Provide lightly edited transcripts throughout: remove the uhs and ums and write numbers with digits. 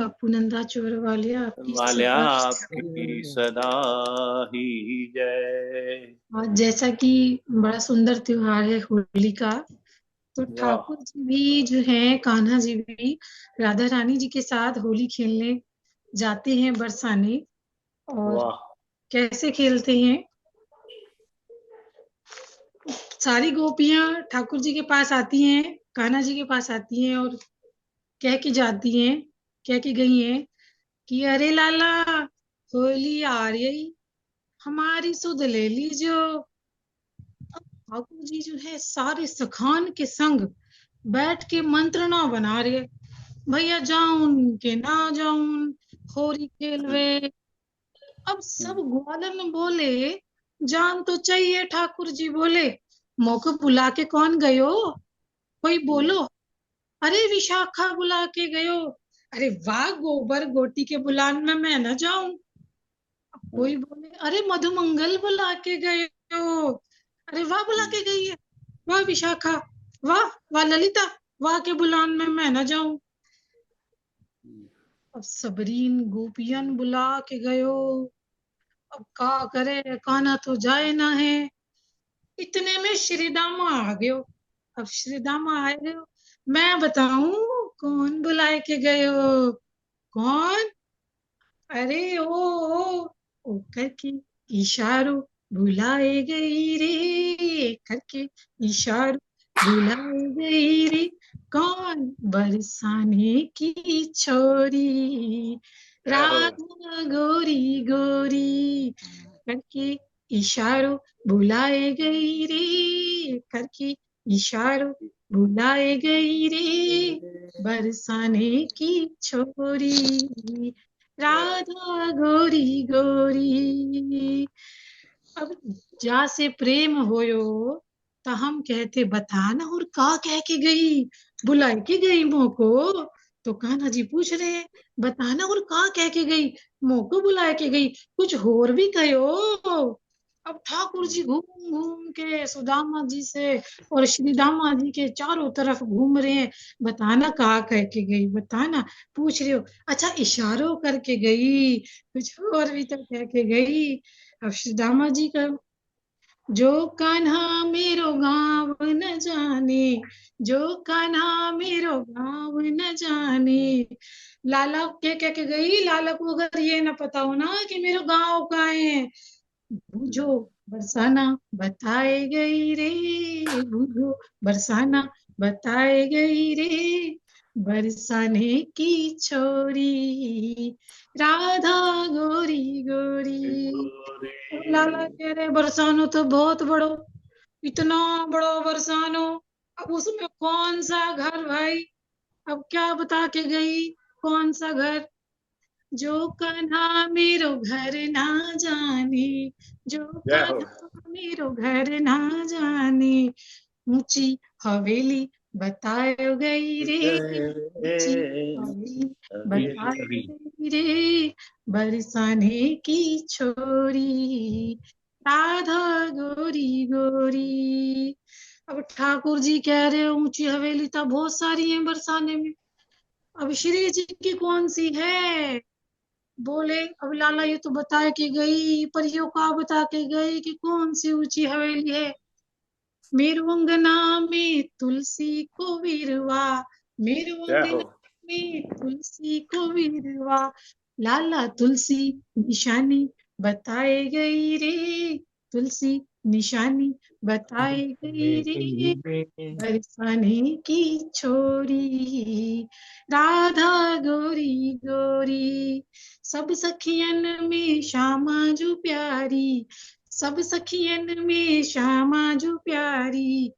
बापू नंदा चोर वाले आपकी वाल्या सदा आपकी सदा ही जय। आज जैसा कि बड़ा सुंदर त्योहार है होली का, तो वाह ठाकुर जी भी जो है, कान्हा जी भी राधा रानी जी के साथ होली खेलने जाते हैं बरसाने। और वाह। कैसे खेलते हैं, सारी गोपियां ठाकुर जी के पास आती हैं, कान्हा जी के पास आती हैं और कह के जाती हैं, कह के गई हैं कि अरे लाला, होली आ रही, हमारी सुध ले लीजो। ठाकुर जी जो है सारे सखान के संग बैठ के मंत्रणा बना रहे, भैया जाऊन के ना जाऊन, होरी खेलवे। अब सब ग्वालन बोले, जान तो चाहिए। ठाकुर जी बोले, मौको बुला के कौन गयो, कोई बोलो। अरे विशाखा बुला के गयो। अरे वाह, गोबर गोटी के बुलान में मैं न जाऊं। कोई बोले, अरे मधुमंगल बुला के गए हो। अरे वाह, बुला के गई है। वाह विशाखा, वाह वाह ललिता, वाह के बुलान में मैं न जाऊं। अब सबरीन गोपियन बुला के गयो, अब का करे, काना तो जाए ना है। इतने में श्री दामा आ गयो। अब श्री दामा आए गयो, मैं बताऊं कौन बुलाए के गयो। कौन, अरे ओ करके इशारो बुलाए गई रे, करके इशारो बुलाए गई रे। कौन, बरसाने की छोरी, जय हो। राधा गोरी गोरी, करके इशारो बुलाए गई रे, करके इशारो बुलाए गई रे, बरसाने की छोरी, जय हो। राधा गोरी गोरी। अब जा से प्रेम होयो, तो हम कहते बताना और का कह के गई, बुलाए के गई मोको। तो कान्हा जी पूछ रहे हैं, बताना और का कह के गई, मोको बुलाए के गई, कुछ और भी कहो। अब ठाकुर जी घूम घूम के सुदामा जी से और श्री दामा जी के चारों तरफ घूम रहे हैं, बताना कहा कह के गई, बताना। पूछ रहे हो, अच्छा इशारों करके गई, कुछ और भी तो कह के गई। अब श्री दामा जी का, जो कान्हा मेरो गाँव न जाने, जो कान्हा मेरो गाँव न जाने। लाला के कह के गई, लाला को अगर ये ना पता हो ना कि मेरे गाँव का है, बूझो बरसाना बताए गई रे, बूझो बरसाना बताए गई रे, बरसाने की छोरी, राधा गोरी गोरी। लाला कह रहे, बरसानो तो बहुत बड़ो, इतना बड़ो बरसानो, अब उसमें कौन सा घर भाई। अब क्या बता के गई, कौन सा घर, जो कान्हा मेरो घर ना जाने, जो जय हो। कान्हा मेरो घर ना जाने, ऊंची हवेली बतायो गई रे, ऊंची हवेली बतायो गई रे, बरसाने की छोरी, राधा गोरी गोरी। अब ठाकुर जी कह रहे, ऊंची हवेली तो बहुत सारी है बरसाने में, अब श्री जी की कौन सी है। बोले, अब लाला ये तो बता के गई, परियों का बता के गई कि कौन सी ऊंची हवेली है। मेरू अंगना में तुलसी को विरवा, मेरू जय हो। अंगना में तुलसी को विरवा, लाला तुलसी निशानी बताए गई रे, तुलसी निशानी बताए गई रे, बरसाने की छोरी, राधा गोरी गोरी। सब सखियन में श्यामा जो प्यारी, सब सखियन में श्यामा जो प्यारी,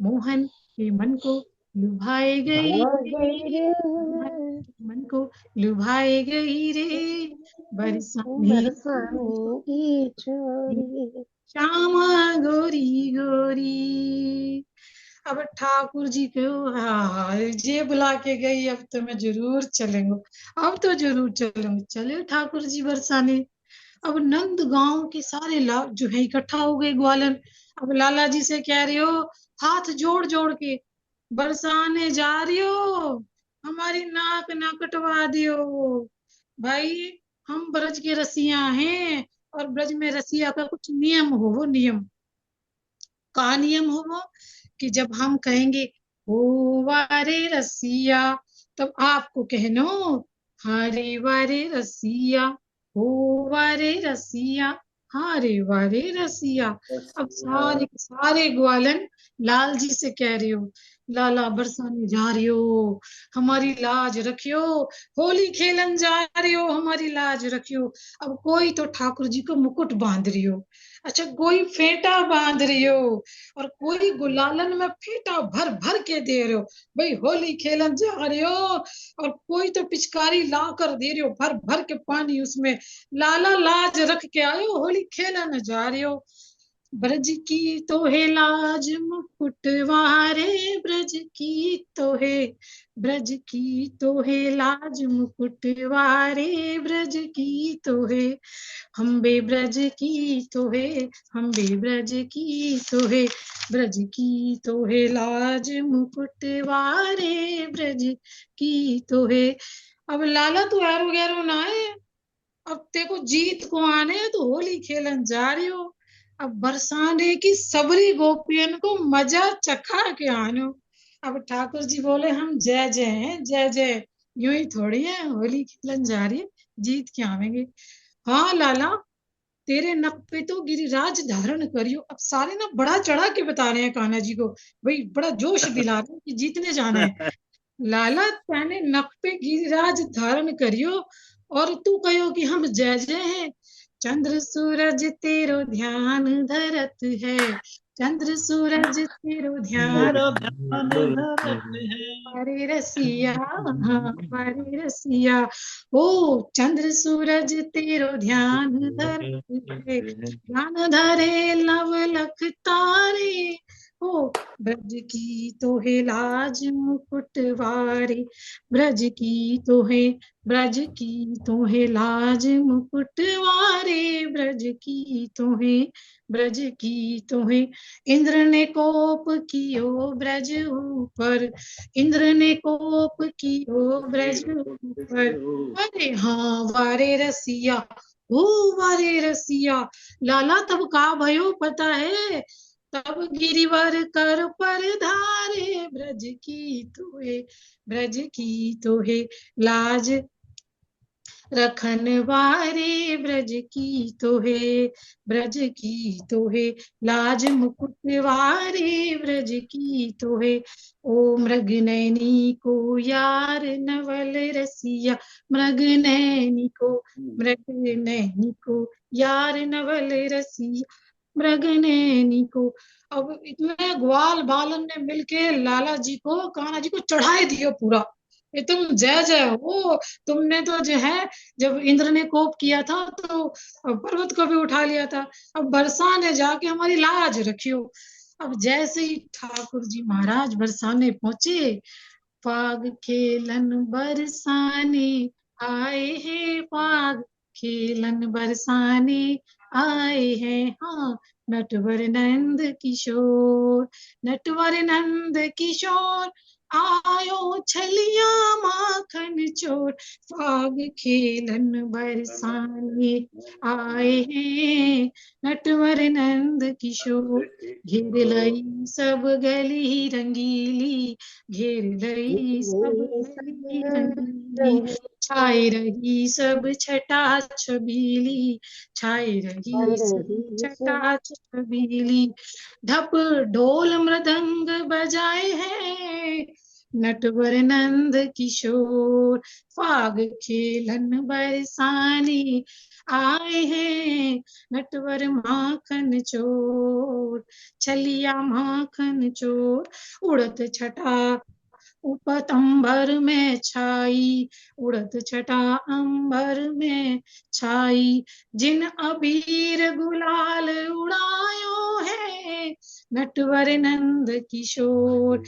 मोहन के मन को लुभाए गई रे, मोहन के मन को लुभाए गई रे, बरसाने बरसाने की छोरी। श्यामा गोरी गोरी। अब ठाकुर जी को, हाँ ये बुला के गई, अब तो मैं जरूर चलेंगे, अब तो जरूर चलेंगे। चले ठाकुर जी बरसाने। अब नंद गांव के सारे जो है इकट्ठा हो गए ग्वालन। अब लाला जी से कह रहे हो, हाथ जोड़ जोड़ के, बरसाने जा रही हो, हमारी नाक ना कटवा दियो। भाई हम ब्रज के रसिया हैं, और ब्रज में रसिया का कुछ नियम हो, वो नियम का नियम हो वो, कि जब हम कहेंगे ओ वारे रसिया, तब आपको कहनो हरे वारे रसिया, ओ वारे रसिया, हरे वारे रसिया। अब सारे सारे ग्वालन लाल जी से कह रही हो, लाला बरसाने जा रही हो, हमारी लाज रखियो, होली खेलन जा रही हो, हमारी लाज रखियो। अब कोई तो ठाकुर जी को मुकुट बांध रही हो, अच्छा कोई फेंटा बांध रही हो, और कोई गुलालन में फेंटा भर भर के दे रहे हो, भाई होली खेलन जा रहे हो, और कोई तो पिचकारी ला कर दे रहे हो भर भर के पानी उसमें, लाला लाज रख के आए हो, होली खेलन जा रहे हो। ब्रज की तो है लाज मुकुटवारे, ब्रज की तो है, ब्रज की तो है लाज मुकुटवारे, ब्रज की तो है, हम बे ब्रज की तो है, हम बे ब्रज की तो है, ब्रज की तो है लाज मुकुटवारे, ब्रज की तो है। अब लाला तू यारो गैरो ना है, अब तेको जीत को आने है तो होली खेलन जा रही हो, अब बरसाने की सबरी गोपियन को मजा चखा के आनो। अब ठाकुर जी बोले हम जय जय हैं, जय जय, यूं ही थोड़ी है, होली खेलन जा रही है, जीत के आवेंगे। हाँ लाला, तेरे नक पे तो गिरिराज धारण करियो। अब सारे ना बड़ा चढ़ा के बता रहे हैं कान्हा जी को, भाई बड़ा जोश दिला रहे हैं कि जीतने जाना है। लाला तेने नक पे गिरिराज धारण करियो, और तू कहो कि हम जय जय हैं। चंद्र सूरज तेरो ध्यान धरत है, चंद्र सूरज तेरो ध्यान तेरा ध्यान धरत है। हमारे रसिया, हमारे रसिया, ओ चंद्र सूरज तेरो ध्यान धरत है, ध्यान धरे लव लख तारे, ओ ब्रज की तो है लाज मुकुटवारी, ब्रज की तो है, ब्रज की तो है लाज मुकुटवारे, ब्रज की तो है, ब्रज की तो है। इंद्र ने कोप कियो ब्रज ऊपर, इंद्र ने कोप कियो ब्रज ऊपर, अरे हाँ वारे रसिया, ओ वारे रसिया। लाला तब का भयो पता है, तब गिरिवर कर पर धारे, ब्रज की तो है, ब्रज की तो है लाज रखन वारे, ब्रज की तो है, ब्रज की तो है लाज मुकुट वारे, ब्रज की तो है। ओ मृग नैनी को यार नवल रसिया, मृग नैनी को, मृग नैनी को यार नवल रसिया, मृग नैनी को। अब इतने ग्वाल बालन ने मिलके लाला जी को, कान्हा जी को चढ़ाए दियो पूरा, ये तुम जय जय हो। तुमने तो जो है, जब इंद्र ने कोप किया था तो पर्वत को भी उठा लिया था, अब बरसाने जाके हमारी लाज रखियो। अब जैसे ही ठाकुर जी महाराज बरसाने पहुंचे, फाग खेलन बरसाने आए हैं, फाग खेलन बरसाने आए हैं, हाँ नटवर नंद किशोर, नटवर नंद किशोर आयो छलिया माखन चोर, फाग खेलन बरसाने आए हैं, नटवर नंद किशोर, घेर लई सब गली रंगीली, घेर लई सब गली रंगीली, छाई रही सब छटा छबीली, छाई रही सब छटा छबीली, ढप ढोल मृदंग बजाए हैं, नटवर नंद किशोर, फाग खेलन बरसाने आए हैं, नटवर माखन चोर, छलिया माखन चोर, उड़त छटा उपत अंबर में छाई, उड़त छटा अंबर में छाई, जिन अबीर गुलाल उड़ायो है, नटवर नंद किशोर,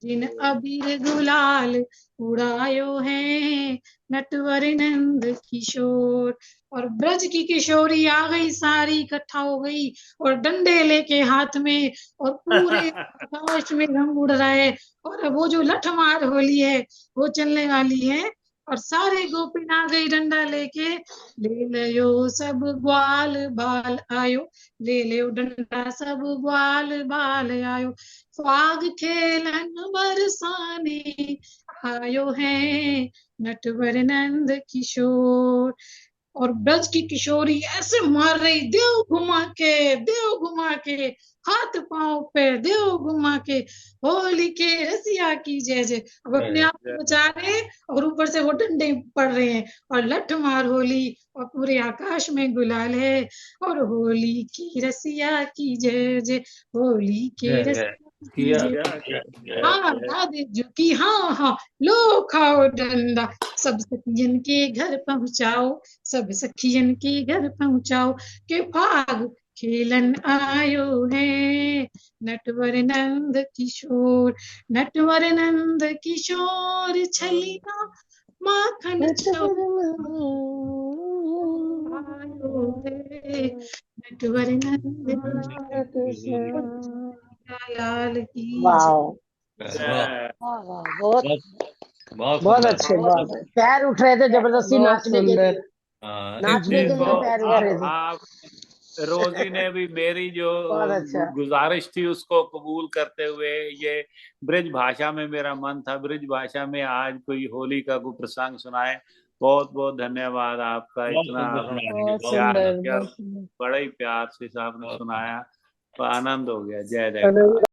जिन अबीर गुलाल उड़ायो है नटवर नंद किशोर। और ब्रज की किशोरी आ गई, सारी इकट्ठा हो गई और डंडे लेके हाथ में, और पूरे आकाश में रंग उड़ रहा है। और वो जो लठमार होली है वो चलने वाली है, और सारे गोपिन आ गई डंडा लेके। ले लियो सब ग्वाल बाल आयो, ले लियो डंडा सब ग्वाल बाल आयो, फाग खेलन बरसाने आयो है नटवर नंद किशोर। और ब्रज की किशोरी ऐसे मार रही, देव घुमा के, हाथ पांव पे देव घुमा के, होली के रसिया की जय जय। अब अपने आप को बचा रहे और ऊपर से वो डंडे पड़ रहे हैं, और लठ मार होली, और पूरे आकाश में गुलाल है। और होली की रसिया की जय जय, होली के रसिया की जय। हाँ राधे जो की, हाँ हाँ लो खाओ डंडा, सब सखियन के घर पहुंचाओ, सब सखियन के घर पहुंचाओ, के फाग खेलन आयो है नटवर नंद किशोर। नटवर नंद किशोर छलिया माखन चोर आयो है नटवर नंद किशोर। लाल की वाह जय। वाह वाह, बहुत बहुत बहुत सुंदर। अच्छे, बहुत अच्छे। पैर उठ रहे थे जबरदस्ती बहुत नाचने के सुंदर। लिए, इस नाचने चीज के को लिए पैर उठ रहे थे। आप रोजी ने भी मेरी जो बहुत अच्छा। गुजारिश थी उसको कबूल करते हुए, ये ब्रिज भाषा में मेरा मन था, ब्रिज भाषा में आज कोई होली का कोई प्रसंग सुनाए। बहुत बहुत धन्यवाद आपका, इतना बहुत प्यार सुंदर, किया, बहुत सुंदर। बड़े ही प्यार से आपने सुनाया, तो आनंद हो गया। जय जय।